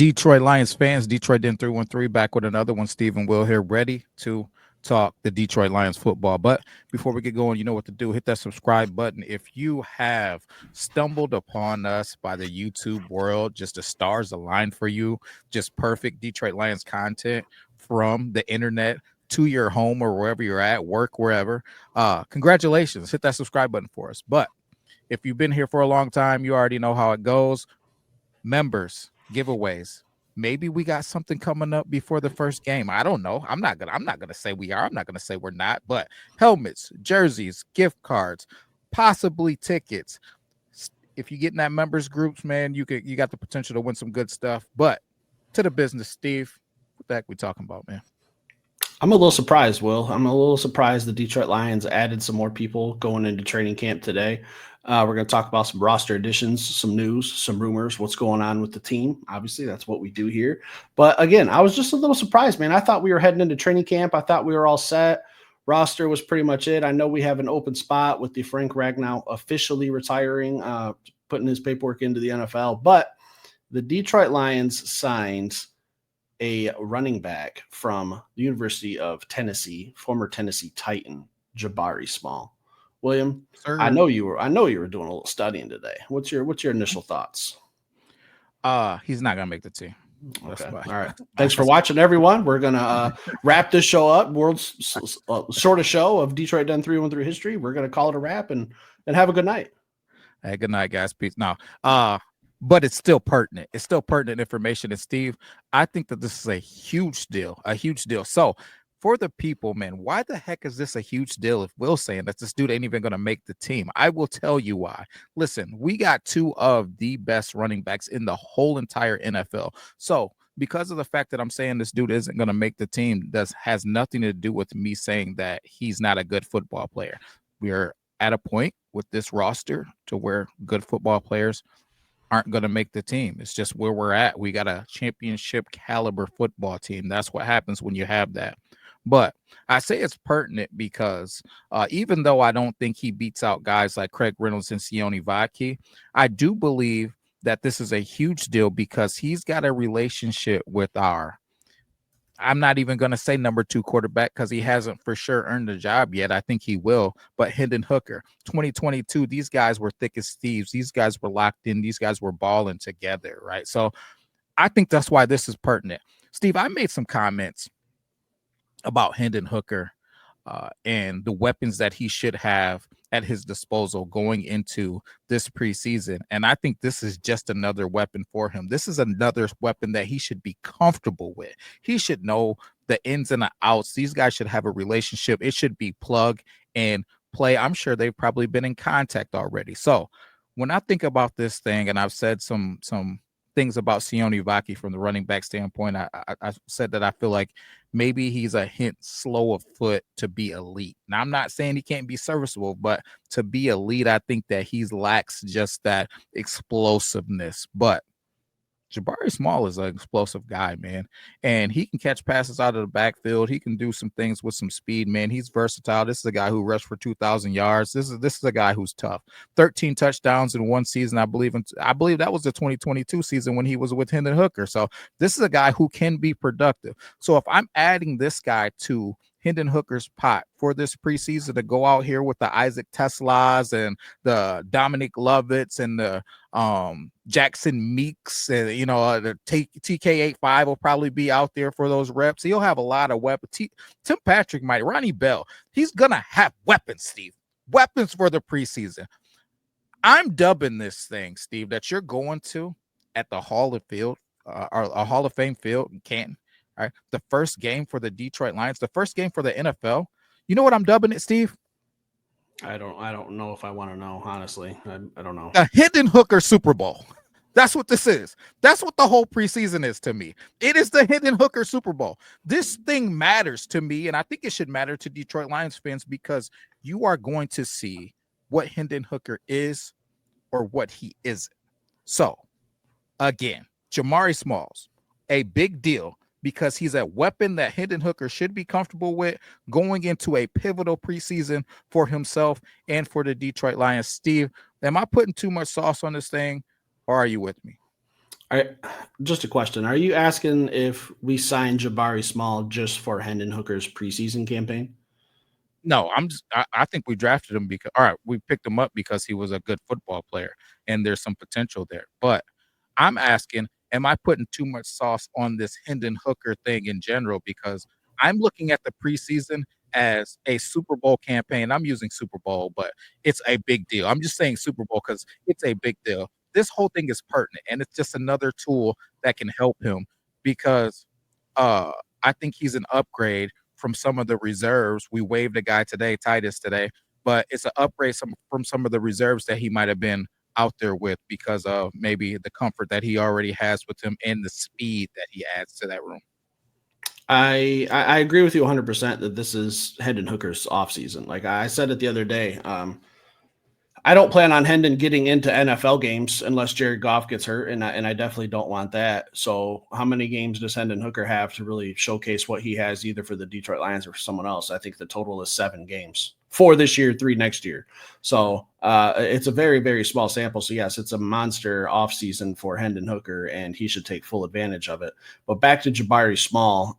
Detroit Lions fans, Detroit Den 313 back with another one. Stephen Will here, ready to talk the Detroit Lions football. But before we get going, you know what to do. Hit that subscribe button. If you have stumbled upon us by the YouTube world, just the stars aligned for you, just perfect Detroit Lions content from the internet to your home or wherever you're at, work, wherever. Congratulations. Hit that subscribe button for us. But if you've been here for a long time, you already know how it goes. Members, giveaways. Maybe we got something coming up before the first game. I don't know. I'm not gonna say we are. I'm not gonna say we're not. But helmets, jerseys, gift cards, possibly tickets. If you get in that members groups, man, you got the potential to win some good stuff. But to the business, Steve, what the heck we talking about, man? I'm a little surprised, Will. I'm a little surprised the Detroit Lions added some more people going into training camp today. We're going to talk about some roster additions, some news, some rumors, what's going on with the team. Obviously, that's what we do here. But again, I was just a little surprised, man. I thought we were heading into training camp. I thought we were all set. Roster was pretty much it. I know we have an open spot with the Frank Ragnow officially retiring, putting his paperwork into the NFL. But the Detroit Lions signed a running back from the University of Tennessee, former Tennessee Titan, Jabari Small. William, Sir. I know you were doing a little studying today. What's your initial thoughts? He's not gonna make the team. Okay. All right. Thanks for watching, everyone. We're gonna wrap this show up. World's shortest show of Detroit Den 313 history. We're gonna call it a wrap and have a good night. Hey, good night, guys. Peace. Now, but it's still pertinent. It's still pertinent information. And Steve, I think that this is a huge deal. So for the people, man, why the heck is this a huge deal? If Will's saying that this dude ain't even going to make the team, I will tell you why. Listen, we got two of the best running backs in the whole entire NFL. So because of the fact that I'm saying this dude isn't going to make the team, has nothing to do with me saying that he's not a good football player. We are at a point with this roster to where good football players aren't going to make the team. It's just where we're at. We got a championship caliber football team. That's what happens when you have that. But I say it's pertinent because even though I don't think he beats out guys like Craig Reynolds and Sione Vaki, I do believe that this is a huge deal because he's got a relationship with I'm not even going to say number 2 quarterback because he hasn't for sure earned the job yet. I think he will. But Hendon Hooker, 2022, these guys were thick as thieves. These guys were locked in. These guys were balling together, right? So I think that's why this is pertinent. Steve, I made some comments about Hendon Hooker and the weapons that he should have at his disposal going into this preseason. And I think this is just another weapon for him. This is another weapon that he should be comfortable with. He should know the ins and the outs. These guys should have a relationship. It should be plug and play. I'm sure they've probably been in contact already. So when I think about this thing, and I've said some things about Sione Vaki from the running back standpoint, I said that I feel like maybe he's a hint slow of foot to be elite. Now, I'm not saying he can't be serviceable, but to be elite, I think that he lacks just that explosiveness. But Jabari Small is an explosive guy, man, and he can catch passes out of the backfield. He can do some things with some speed, man. He's versatile. This is a guy who rushed for 2,000 yards. This is a guy who's tough. 13 touchdowns in one season, I believe that was the 2022 season when he was with Hendon Hooker. So this is a guy who can be productive. So if I'm adding this guy to Hendon Hooker's pot for this preseason to go out here with the Isaac Teslas and the Dominic Lovitz and the Jackson Meeks and the TK85 will probably be out there for those reps. He'll have a lot of weapons. Tim Patrick might, Ronnie Bell, he's gonna have weapons, Steve. Weapons for the preseason. I'm dubbing this thing, Steve, that you're going to at the Hall of Fame field in Canton. All right, the first game for the Detroit Lions, the first game for the NFL. You know what I'm dubbing it, Steve? I don't know if I want to know, honestly. I don't know. A Hendon Hooker Super Bowl. That's what this is. That's what the whole preseason is to me. It is the Hendon Hooker Super Bowl. This thing matters to me, and I think it should matter to Detroit Lions fans because you are going to see what Hendon Hooker is or what he isn't. So, again, Jamari Smalls, a big deal because he's a weapon that Hendon Hooker should be comfortable with going into a pivotal preseason for himself and for the Detroit Lions. Steve, am I putting too much sauce on this thing, or are you with me? Just a question. Are you asking if we signed Jabari Small just for Hendon Hooker's preseason campaign? No, I think we drafted him because all right, we picked him up because he was a good football player and there's some potential there. But I'm asking, am I putting too much sauce on this Hendon Hooker thing in general? Because I'm looking at the preseason as a Super Bowl campaign. I'm using Super Bowl, but it's a big deal. I'm just saying Super Bowl because it's a big deal. This whole thing is pertinent and it's just another tool that can help him because uh I think he's an upgrade from some of the reserves. We waived a guy today, Titus today, but it's an upgrade from some of the reserves that he might have been out there with because of maybe the comfort that he already has with him and the speed that he adds to that room. I agree with you 100% that this is Hendon Hooker's offseason. Like I said it the other day, I don't plan on Hendon getting into NFL games unless Jared Goff gets hurt, and I definitely don't want that. So, how many games does Hendon Hooker have to really showcase what he has, either for the Detroit Lions or for someone else? I think the total is 7 games, 4 this year, 3 next year. So, it's a very, very small sample. So, yes, it's a monster offseason for Hendon Hooker, and he should take full advantage of it. But back to Jabari Small.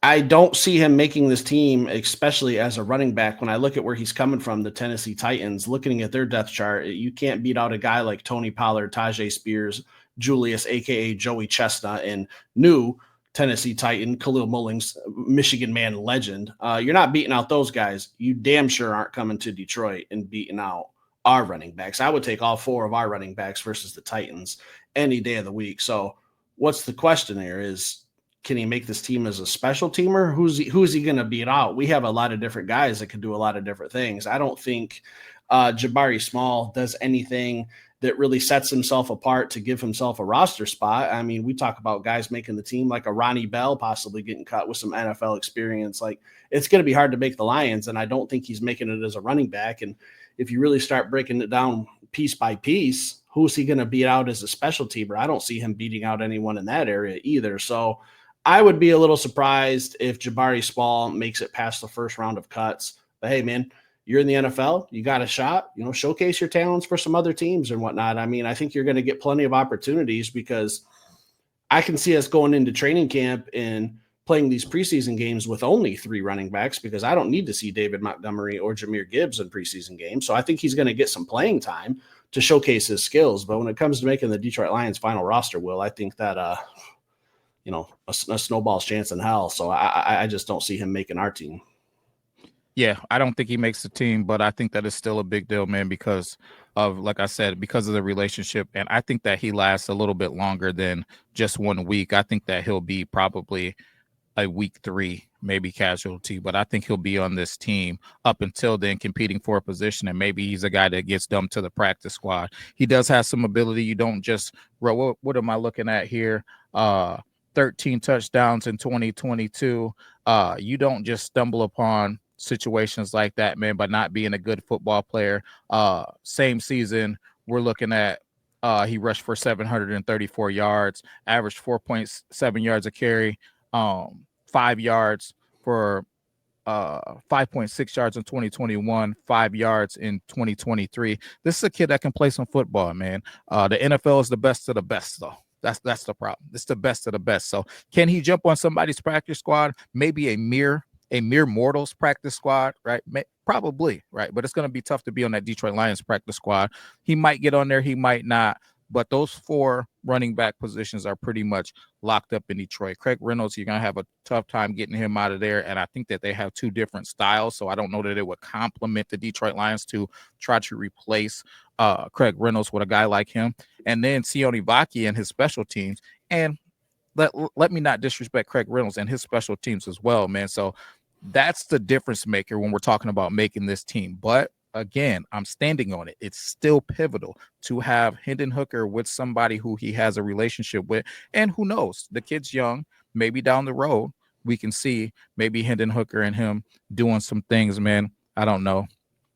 I don't see him making this team, especially as a running back. When I look at where he's coming from, the Tennessee Titans, looking at their depth chart, you can't beat out a guy like Tony Pollard, Tajay Spears, Julius, aka Joey Chestnut, and new Tennessee Titan, Khalil Mullings, Michigan man legend. You're not beating out those guys. You damn sure aren't coming to Detroit and beating out our running backs. I would take all 4 of our running backs versus the Titans any day of the week. So, what's the question there is, can he make this team as a special teamer? Who's he going to beat out? We have a lot of different guys that can do a lot of different things. I don't think Jabari Small does anything that really sets himself apart to give himself a roster spot. I mean, we talk about guys making the team like a Ronnie Bell possibly getting cut with some NFL experience. Like, it's going to be hard to make the Lions, and I don't think he's making it as a running back. And if you really start breaking it down piece by piece, who's he going to beat out as a special teamer? I don't see him beating out anyone in that area either. So I would be a little surprised if Jabari Small makes it past the first round of cuts. But hey, man, you're in the NFL. You got a shot. Showcase your talents for some other teams and whatnot. I mean, I think you're going to get plenty of opportunities because I can see us going into training camp and playing these preseason games with only 3 running backs because I don't need to see David Montgomery or Jahmyr Gibbs in preseason games. So I think he's going to get some playing time to showcase his skills. But when it comes to making the Detroit Lions final roster, Will, I think that a snowball's chance in hell. So I just don't see him making our team. Yeah, I don't think he makes the team, but I think that is still a big deal, man, because of, like I said, because of the relationship. And I think that he lasts a little bit longer than just 1 week. I think that he'll be probably a week 3, maybe casualty, but I think he'll be on this team up until then, competing for a position. And maybe he's a guy that gets dumped to the practice squad. He does have some ability. You don't just, what am I looking at here? 13 touchdowns in 2022. You don't just stumble upon situations like that, man, by not being a good football player. Same season, we're looking at he rushed for 734 yards, averaged 4.7 yards a carry, 5 yards for 5.6 yards in 2021, 5 yards in 2023. This is a kid that can play some football, man. The NFL is the best of the best, though. That's the problem. It's the best of the best. So can he jump on somebody's practice squad? Maybe a mere mortals practice squad, right? Probably, right? But it's going to be tough to be on that Detroit Lions practice squad. He might get on there, he might not. But those 4 running back positions are pretty much locked up in Detroit. Craig Reynolds, you're going to have a tough time getting him out of there. And I think that they have 2 different styles. So I don't know that it would complement the Detroit Lions to try to replace Craig Reynolds with a guy like him. And then Sione Vaki and his special teams. And let me not disrespect Craig Reynolds and his special teams as well, man. So that's the difference maker when we're talking about making this team. But again, I'm standing on it. It's still pivotal to have Hendon Hooker with somebody who he has a relationship with. And who knows, the kid's young. Maybe down the road, we can see maybe Hendon Hooker and him doing some things, man. I don't know.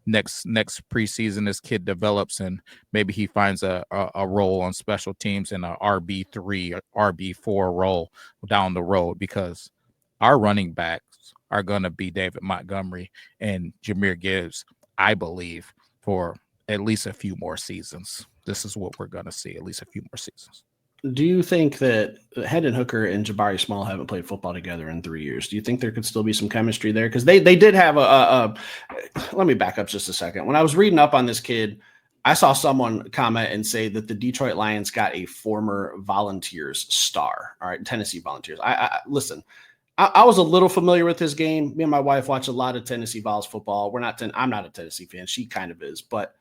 Next preseason, this kid develops and maybe he finds a role on special teams in a RB3 or RB4 role down the road, because our running backs are going to be David Montgomery and Jahmyr Gibbs, I believe, for at least a few more seasons. this is what we're going to see at least a few more seasons. Do you think that Hendon Hooker and Jabari Small haven't played football together in 3 years? Do you think there could still be some chemistry there? Because they did have a. Let me back up just a second. When I was reading up on this kid, I saw someone comment and say that the Detroit Lions got a former Volunteers star. All right, Tennessee Volunteers. I listen. I was a little familiar with his game. Me and my wife watch a lot of Tennessee Vols football. I'm not a Tennessee fan. She kind of is, but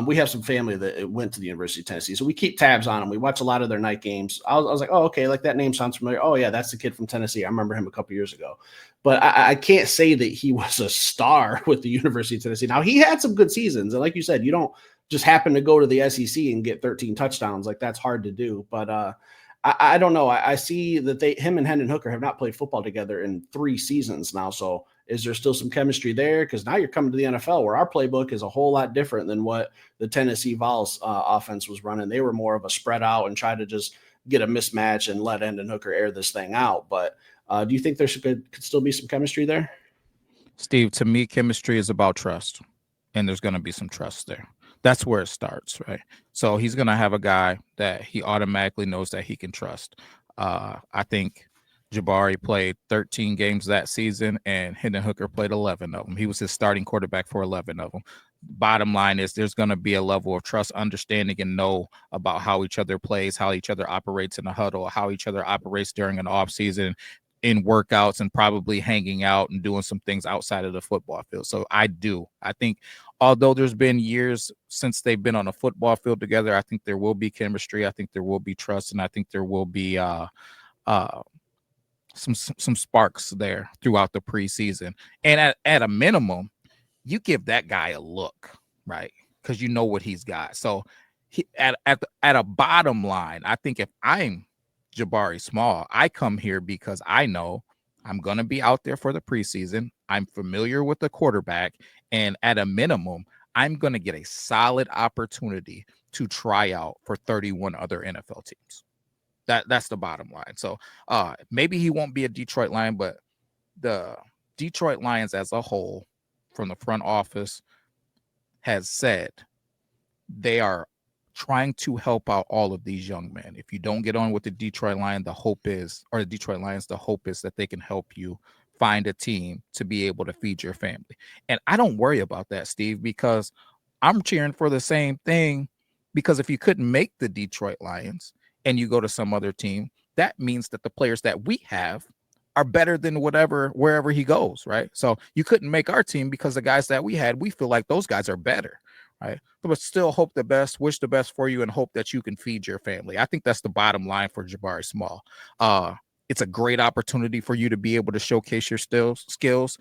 we have some family that went to the University of Tennessee, so we keep tabs on them. We watch a lot of their night games. I was like, oh, okay, like that name sounds familiar. Oh, yeah, that's the kid from Tennessee. I remember him a couple years ago. But I can't say that he was a star with the University of Tennessee. Now, he had some good seasons, and like you said, you don't just happen to go to the SEC and get 13 touchdowns. Like, that's hard to do. But I don't know. I see that him and Hendon Hooker have not played football together in 3 seasons now, so is there still some chemistry there? Because now you're coming to the NFL where our playbook is a whole lot different than what the Tennessee Vols offense was running. They were more of a spread out and try to just get a mismatch and let Hendon Hooker air this thing out. But do you think there could still be some chemistry there? Steve, to me, chemistry is about trust, and there's going to be some trust there. That's where it starts, right? So he's going to have a guy that he automatically knows that he can trust. I think Jabari played 13 games that season, and Hendon Hooker played 11 of them. He was his starting quarterback for 11 of them. Bottom line is there's going to be a level of trust, understanding, and know about how each other plays, how each other operates in a huddle, how each other operates during an off season, in workouts, and probably hanging out and doing some things outside of the football field. So I think although there's been years since they've been on a football field together, I think there will be chemistry. I think there will be trust, and I think there will be some sparks there throughout the preseason. And at a minimum, you give that guy a look, right? Because you know what he's got. So at a bottom line, I think if I'm Jabari Small, I come here because I know I'm going to be out there for the preseason. I'm familiar with the quarterback, and at a minimum, I'm going to get a solid opportunity to try out for 31 other NFL teams. That's the bottom line. So maybe he won't be a Detroit Lion, but the Detroit Lions as a whole, from the front office, has said they are trying to help out all of these young men. If you don't get on with the Detroit Lions, the hope is that they can help you find a team to be able to feed your family. And I don't worry about that, Steve, because I'm cheering for the same thing. Because if you couldn't make the Detroit Lions and you go to some other team, that means that the players that we have are better than wherever he goes, right? So you couldn't make our team because the guys that we had, we feel like those guys are better, right? But still hope the best, wish the best for you, and hope that you can feed your family. I think that's the bottom line for Jabari Small. It's a great opportunity for you to be able to showcase your skills.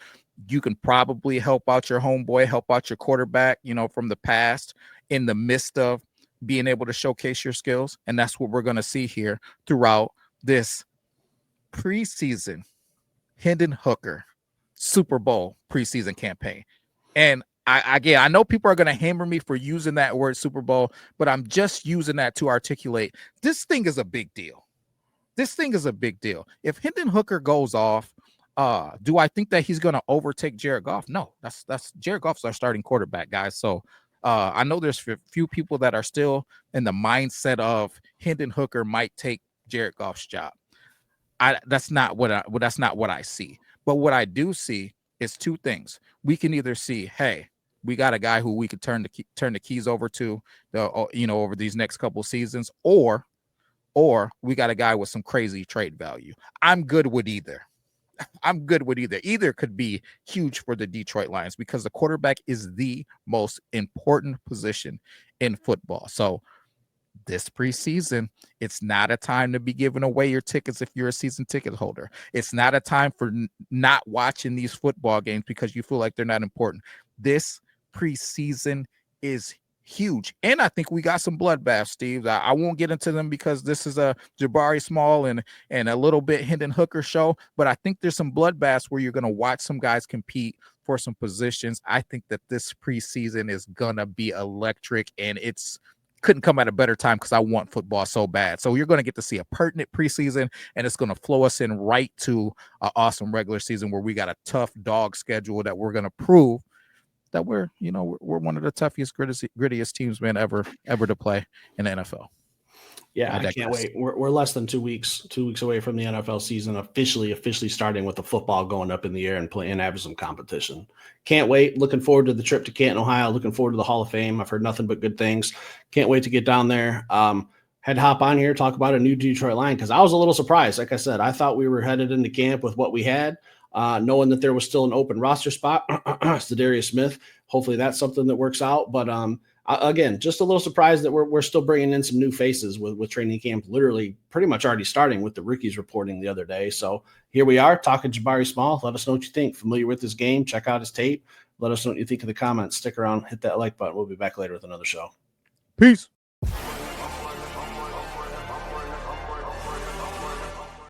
You can probably help out your homeboy, help out your quarterback, from the past, in the midst of being able to showcase your skills. And that's what we're going to see here throughout this preseason Hendon Hooker Super Bowl preseason campaign. And I know people are going to hammer me for using that word Super Bowl, but I'm just using that to articulate this thing is a big deal. This thing is a big deal. If Hendon Hooker goes off, do I think that he's going to overtake Jared Goff? No, that's Jared Goff's our starting quarterback, guys. So I know there's a few people that are still in the mindset of Hendon Hooker might take Jared Goff's job. That's not what I see. But what I do see is 2 things. We can either see, hey, we got a guy who we could turn the keys over to over these next couple seasons, or we got a guy with some crazy trade value. I'm good with either. Either could be huge for the Detroit Lions because the quarterback is the most important position in football. So this preseason, it's not a time to be giving away your tickets if you're a season ticket holder. It's not a time for not watching these football games because you feel like they're not important. This preseason is huge. And I think we got some bloodbaths, Steve. I won't get into them because this is a Jabari Small and a little bit Hendon Hooker show, but I think there's some bloodbaths where you're going to watch some guys compete for some positions. I think that this preseason is going to be electric, and it's couldn't come at a better time because I want football so bad. So you're going to get to see a pertinent preseason, and it's going to flow us in right to an awesome regular season where we got a tough dog schedule that we're going to prove that we're one of the toughest, grittiest teams, man, ever to play in the NFL. Yeah, I can't wait. We're less than 2 weeks away from the NFL season officially starting with the football going up in the air and playing, having some competition. Can't wait. Looking forward to the trip to Canton, Ohio. Looking forward to the Hall of Fame. I've heard nothing but good things. Can't wait to get down there. Had to hop on here, talk about a new Detroit Lion, because I was a little surprised. Like I said, I thought we were headed into camp with what we had, knowing that there was still an open roster spot. Zadarius Smith. Hopefully that's something that works out. But again, just a little surprised that we're still bringing in some new faces with training camp literally pretty much already starting with the rookies reporting the other day. So here we are talking Jabari Small. Let us know what you think. Familiar with his game? Check out his tape. Let us know what you think in the comments. Stick around, hit that like button. We'll be back later with another show. Peace.